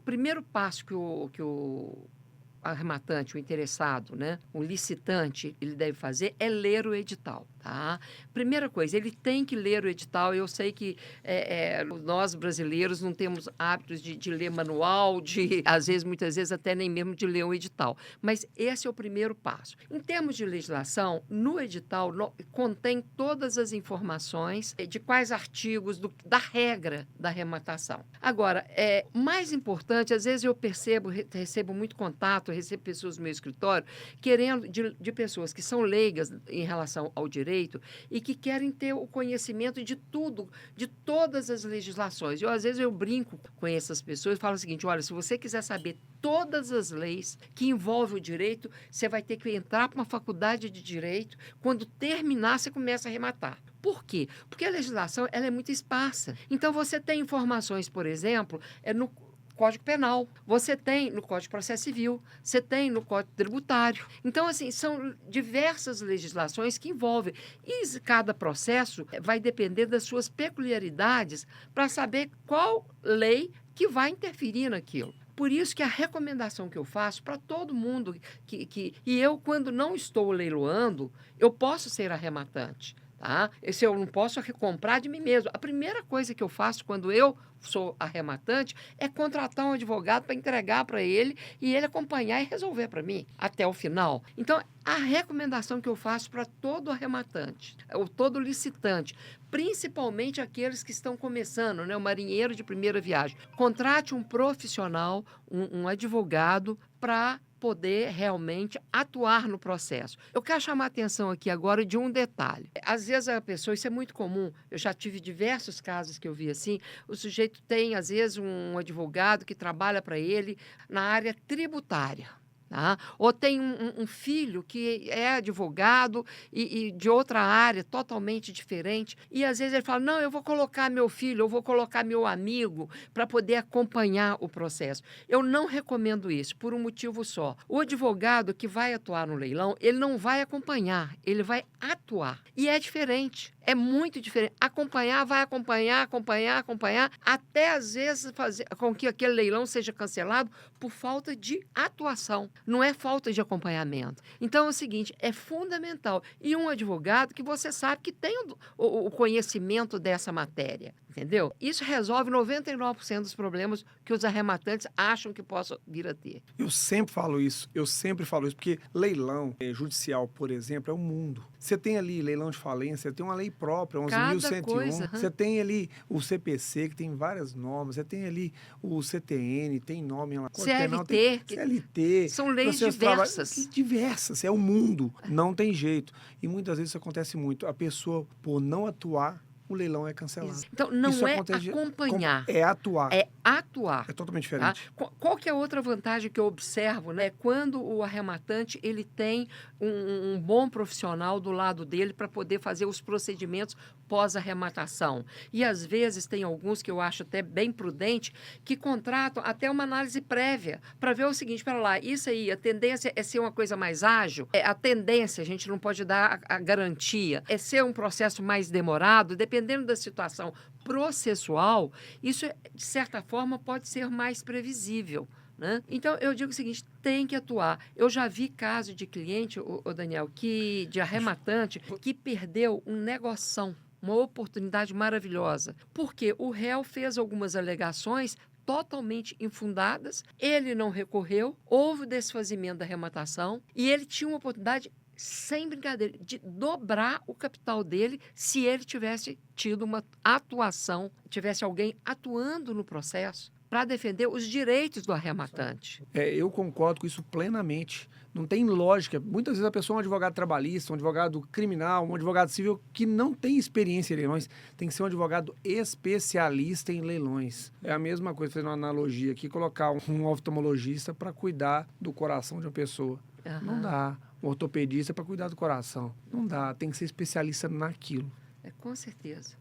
primeiro passo que o arrematante, o interessado, né, o licitante, ele deve fazer é ler o edital, tá? Primeira coisa, ele tem que ler o edital. Eu sei que nós brasileiros não temos hábitos de ler manual, às vezes, muitas vezes, até nem mesmo de ler o edital. Mas esse é o primeiro passo. Em termos de legislação, no edital contém todas as informações de quais artigos, da regra da arrematação. Agora, mais importante, às vezes eu recebo muito contato, recebo pessoas no meu escritório querendo de pessoas que são leigas em relação ao direito e que querem ter o conhecimento de tudo, de todas as legislações. Às vezes eu brinco com essas pessoas e falo o seguinte: olha, se você quiser saber todas as leis que envolvem o direito, você vai ter que entrar para uma faculdade de direito. Quando terminar, você começa a arrematar. Por quê? Porque a legislação ela é muito esparsa. Então, você tem informações, por exemplo, no Código Penal, você tem no Código de Processo Civil, você tem no Código Tributário. Então, assim, são diversas legislações que envolvem. E cada processo vai depender das suas peculiaridades para saber qual lei que vai interferir naquilo. Por isso que a recomendação que eu faço para todo mundo, e eu, quando não estou leiloando, eu posso ser arrematante. Tá? Esse eu não posso comprar de mim mesmo. A primeira coisa que eu faço quando eu sou arrematante é contratar um advogado para entregar para ele e ele acompanhar e resolver para mim até o final. Então, a recomendação que eu faço para todo arrematante, ou todo licitante, principalmente aqueles que estão começando, né, o marinheiro de primeira viagem, contrate um profissional, um advogado, para poder realmente atuar no processo. Eu quero chamar a atenção aqui agora de um detalhe. Às vezes a pessoa, isso é muito comum, eu já tive diversos casos que eu vi assim, o sujeito tem, às vezes, um advogado que trabalha para ele na área tributária. Tá? Ou tem um filho que é advogado e de outra área totalmente diferente, e às vezes ele fala: não, eu vou colocar meu filho, eu vou colocar meu amigo para poder acompanhar o processo. Eu não recomendo isso por um motivo só: o advogado que vai atuar no leilão, ele não vai acompanhar, ele vai atuar. E é diferente, é muito diferente. Acompanhar, vai acompanhar, até às vezes fazer com que aquele leilão seja cancelado por falta de atuação. Não é falta de acompanhamento. Então é o seguinte: é fundamental. E um advogado que você sabe que tem o conhecimento dessa matéria, entendeu? Isso resolve 99% dos problemas que os arrematantes acham que possam vir a ter. Eu sempre falo isso, porque leilão judicial, por exemplo, é um mundo. Você tem ali leilão de falência, tem uma lei própria, Cada 11.101, coisa. você tem ali o CPC, que tem várias normas, você tem ali o CTN, tem nome lá, Código Penal, tem CLT, CLT, são leis processo de trabalho, diversas. diversas, é um mundo, não tem jeito. E muitas vezes isso acontece muito, a pessoa, por não atuar, o leilão é cancelado. Então, não Isso é acontece, acompanhar, é atuar, é atuar. é totalmente Tá? diferente. Qual que é a outra vantagem que eu observo, né? Quando o arrematante ele tem um bom profissional do lado dele para poder fazer os procedimentos pós-arrematação. E às vezes tem alguns que eu acho até bem prudente que contratam até uma análise prévia para ver o seguinte: para lá, isso aí, a tendência é ser uma coisa mais ágil, a tendência, a gente não pode dar a garantia, é ser um processo mais demorado, dependendo da situação processual, isso, de certa forma, pode ser mais previsível. Né? Então, eu digo o seguinte: tem que atuar. Eu já vi caso de cliente, Daniel, de arrematante, que perdeu um negoção, uma oportunidade maravilhosa, porque o réu fez algumas alegações totalmente infundadas, ele não recorreu, houve desfazimento da arrematação e ele tinha uma oportunidade, sem brincadeira, de dobrar o capital dele se ele tivesse tido uma atuação, tivesse alguém atuando no processo para defender os direitos do arrematante. Eu concordo com isso plenamente. Não tem lógica. Muitas vezes a pessoa é um advogado trabalhista, um advogado criminal, um advogado civil que não tem experiência em leilões. Tem que ser um advogado especialista em leilões. É a mesma coisa, fazendo uma analogia aqui, colocar um oftalmologista para cuidar do coração de uma pessoa. Não dá. Um ortopedista para cuidar do coração. Não dá. Tem que ser especialista naquilo. Com certeza.